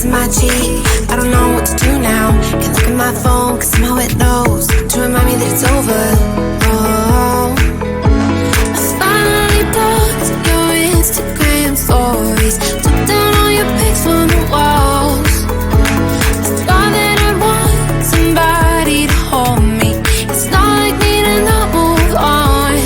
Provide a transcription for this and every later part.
kissing my cheek. I don't know what to do now. Can't look at my phone, cause somehow it knows to remind me that it's over. Oh, I finally blocked your Instagram stories, took down all your pics from the walls. I thought that I'd want somebody to hold me. It's not like me to not move on.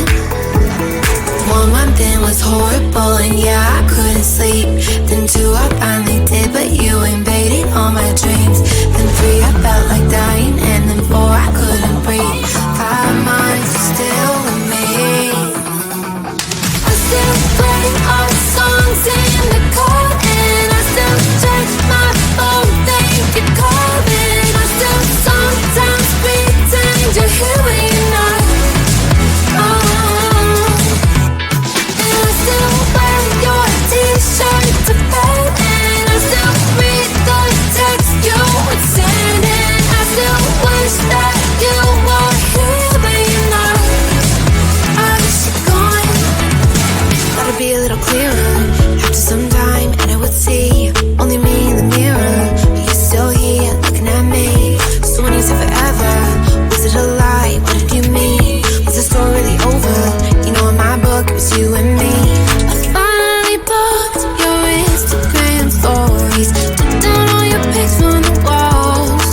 1 month in was horrible, and yeah, I couldn't sleep. Then 2, I finally did, but you invaded all my dreams. Then 3, I felt like dying, and then 4, I couldn't breathe. 5 months, you're still with me. I still play our songs in the car, and I still check my phone, think you're calling. I still sometimes pretend you're here when you're not. And I still wear your t-shirt to bed, and I still read the text you would send, and I still wish that you were here but you're not. I wish you're gone. Thought it'd be a little clearer after some time, and I would see only me in the mirror, but you're still here looking at me. So when you said forever, was it a lie? What did you mean? Was the story really over? You know, in my book it was you and me. I finally blocked your Instagram stories, took down all your pics from the walls.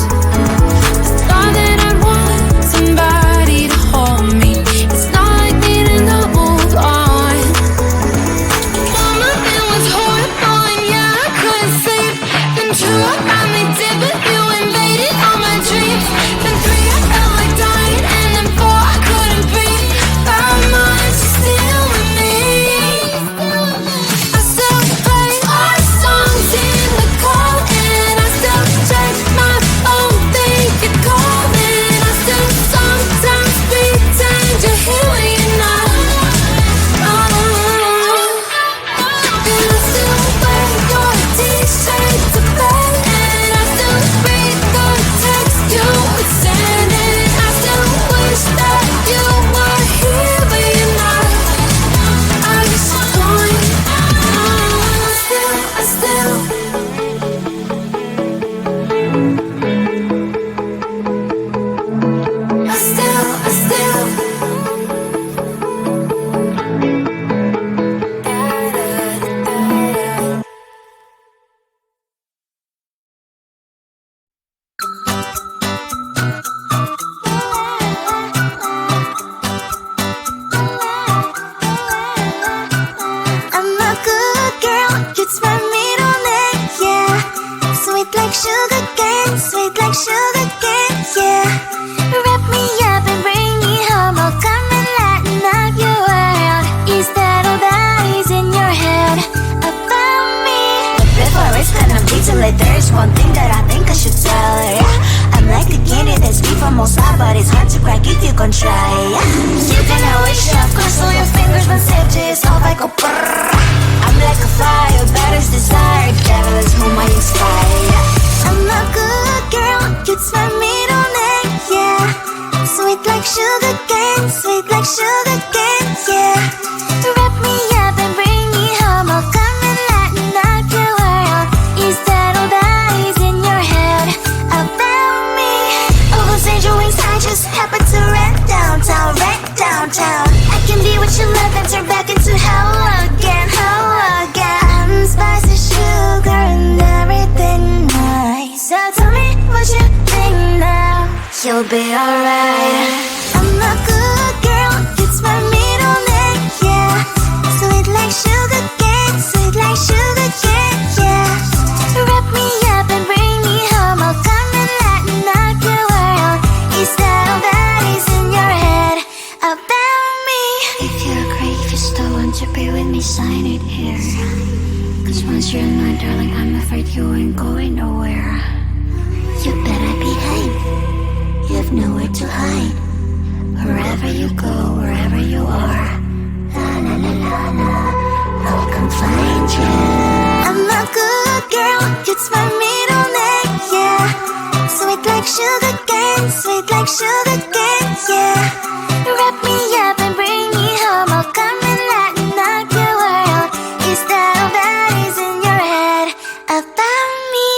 I thought that I'd want somebody to hold me. It's not like me to not move on. 1 month it was horrible, and yeah, I couldn't sleep. Then 2, I finally did, but you invaded all my dreams. Then 3, I felt like dying, and then 4, I couldn't breathe. 5 months, you're still with me. I still play our songs in the car, and I still check my phone, think you're calling. I still sometimes pretend you're here when you're not. And I still wear your t-shirt to bed, and I still read the text you would send, and I still wish that you were here but you're not. I wish you're gone. I still I'm a good girl, it's my middle name, yeah. Sweet like sugar cane, sweet like sugar cane, yeah. Wrap me up and bring me home, I'll come and lighten up your world. Is that all that is in your head about me? But before it's gonna be too late, there is one thing that I think I should tell her, yeah. I'm like the candy that's sweet from outside, but it's hard to crack if you can try, yeah. You can always shove, cross all your fingers when safety is off, I go brrrr. I'm like a flyer, baddest desire, devil is whom I inspire, yeah. I'm a good girl, it's my middle name, yeah. Sweet like sugar cane, sweet like sugar cane, yeah. Wrap me up and bring me home, I'll come and lighten up your world. Is that all that is in your head about me? Oh, those angel wings I just happen to rent downtown, rent downtown. I can be what you love and turn back into hell again, hell again. I'm spicy sugar and everything nice. So tell me what you think now. You'll be alright. I'm a good girl, it's my middle name, yeah. Sweet like sugar cane, sweet like sugar cane, yeah. Wrap me up and bring me home, I'll come and lighten up your world. Is that all that is in your head about me? If you're great, if you still want to be with me, sign it here. Cause once you're mine, darling, I'm afraid you ain't going nowhere. You better behave, you have nowhere to hide. Wherever you go, wherever you are, la la la la la, I'll come find you. I'm a good girl, it's my middle name, yeah. Sweet like sugar cane, sweet like sugar cane, yeah. Wrap me up and bring me home, I'll come and lighten up your world. Is that all that is in your head about me?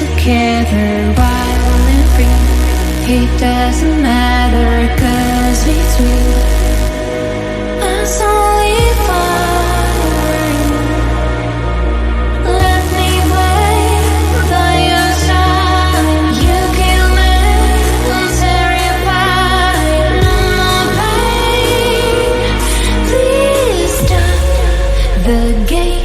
together, wild and free. It doesn't matter, 'cause between us only fire. Let me wait by your side. You kill me, I'm terrified. No more pain. Please stop the game.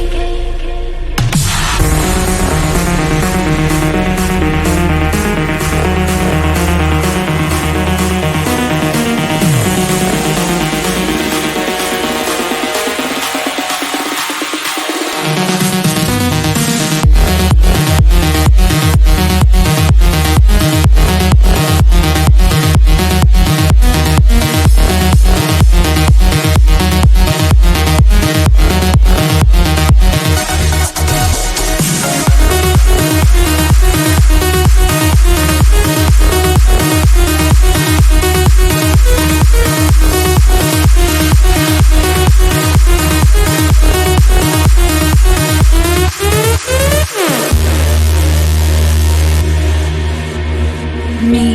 Me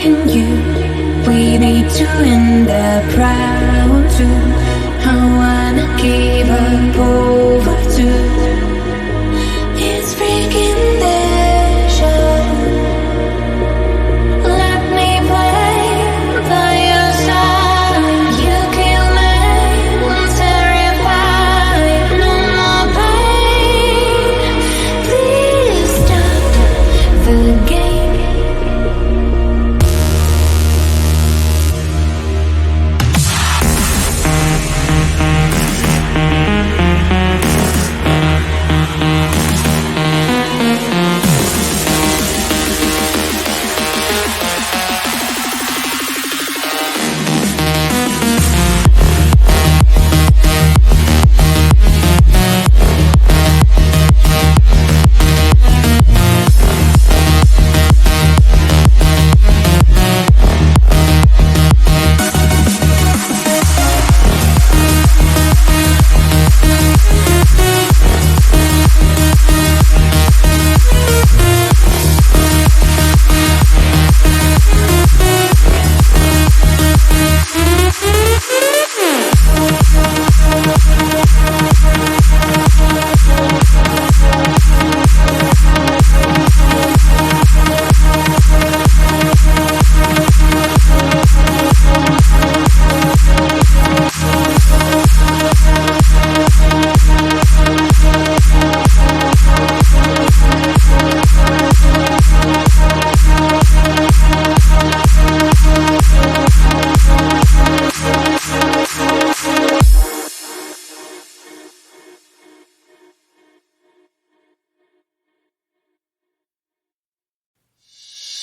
and you, we need to end the problem too. I wanna give up over too. It's freaking deja vu. Let me play by your side. You kill me, I'm terrified. No more pain. Please stop the game.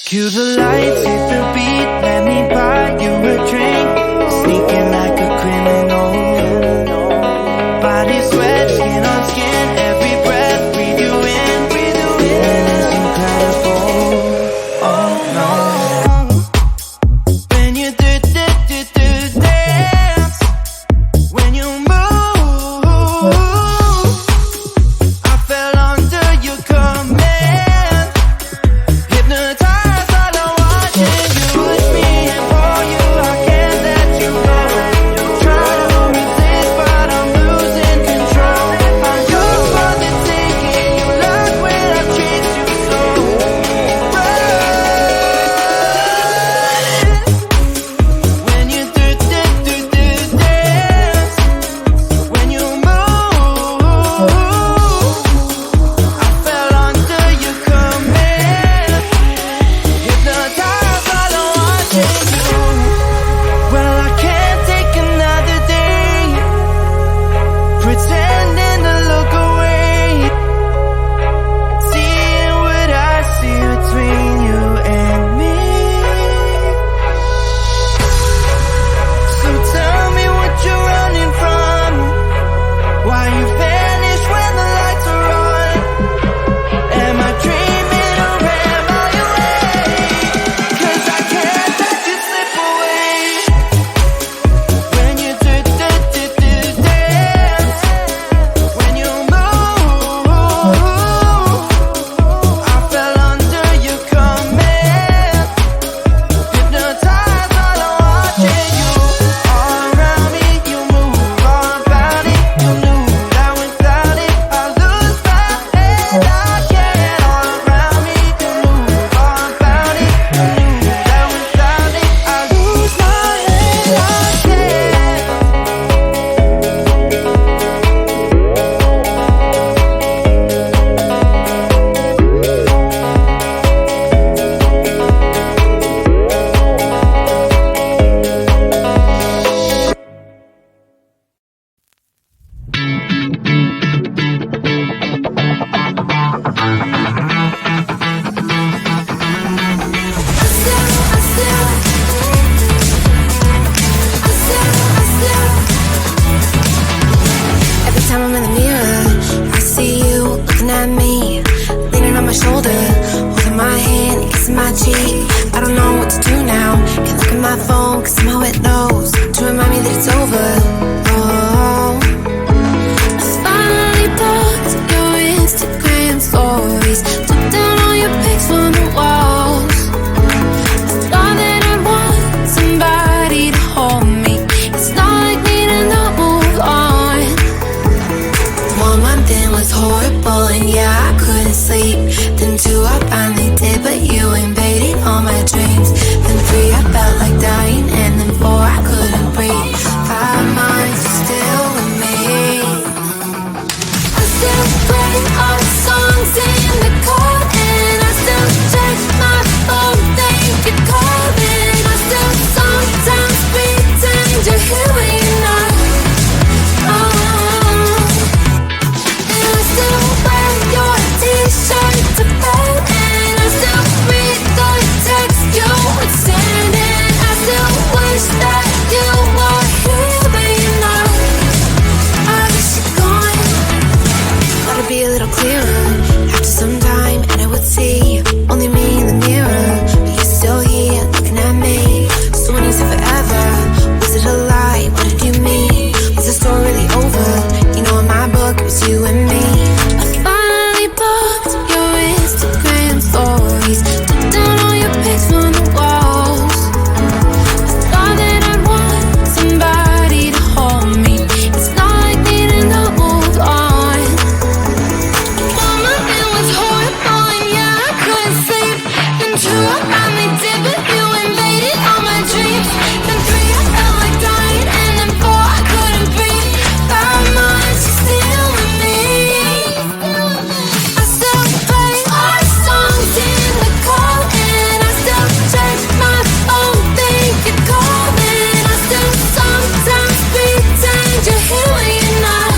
Cue the lights, hit the beat, let me buy you a drink. Sneaking like a criminal. Body sweat, skin on skin, every breath, breathe you in. Feeling is incredible. Oh no. When you do dance, when you move, I fell under your command. Hypnotized. Push me and pull you, I can't let kissing my cheek. I don't know what to do now. Can't look at my phone, cause somehow it knows to remind me that it's over. Oh, I finally blocked your Instagram stories, took down all your pics on the walls. I thought that I want somebody to hold me. It's not like me to not move on. 1 month in was horrible, and yeah, I couldn't sleep. Then 2, I finally did, but you invaded all my dreams. Then 3, I felt like dying, and then 4, I couldn't breathe. 5 months, you're still with me. I still play our songs in the car, and I still check my phone, think you're calling. I still sometimes pretend you're here when you're not. And I still wear your t-shirt to bed, and I still read the text you would send, and I still wish that you were here but you're not. I wish you're gone. Thought it'd be a little clearer after some time, and I would see only me in the mirror, but you're still here looking at me. So when you said forever, was it a lie? What did you mean? Was the story really over? You know, in my book, it was you and me. I finally blocked your Instagram stories, took down all your pics on the walls. I thought that I'd want somebody to hold me. It's not like me to not move on. 1 month it was horrible, and yeah, I couldn't sleep. Then 2, I finally did, but you invaded all my dreams. Then 3, I felt like dying, and then 4, I couldn't breathe. 5 months, you're still with me. I still play our songs in the car, and I still check my phone, think you're calling. I still sometimes pretend you're here when you're not.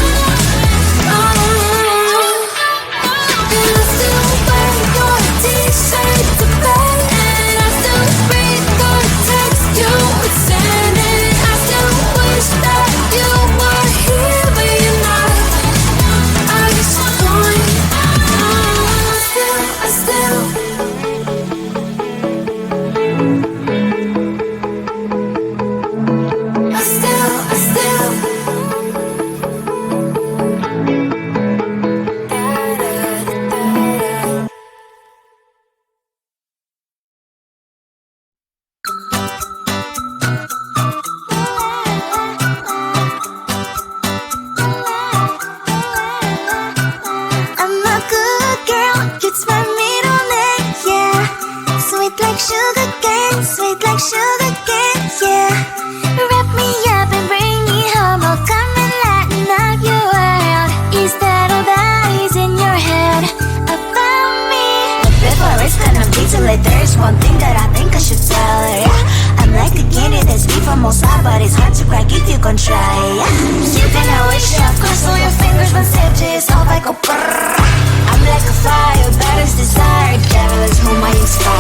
And I still wear your t-shirt to bed, and I still read the text you would send, and I still wish that you were here but you're not. I wish you're gone. I still I'm a good girl, it's my middle name, yeah. Sweet like sugar cane, sweet like sugar cane, yeah. Wrap me up and bring me home, oh come and lighten up your world. Is that all that is in your head about me? But before it's gonna be too late, there's one thing that I think I should tell her, yeah. I'm like a candy that's deep from outside, but it's hard to crack if you can try, yeah. You can always shove, cross all your fingers, but safety is off, I go brrrr. I'm like a fire, baddest desire, devil is whom I inspire.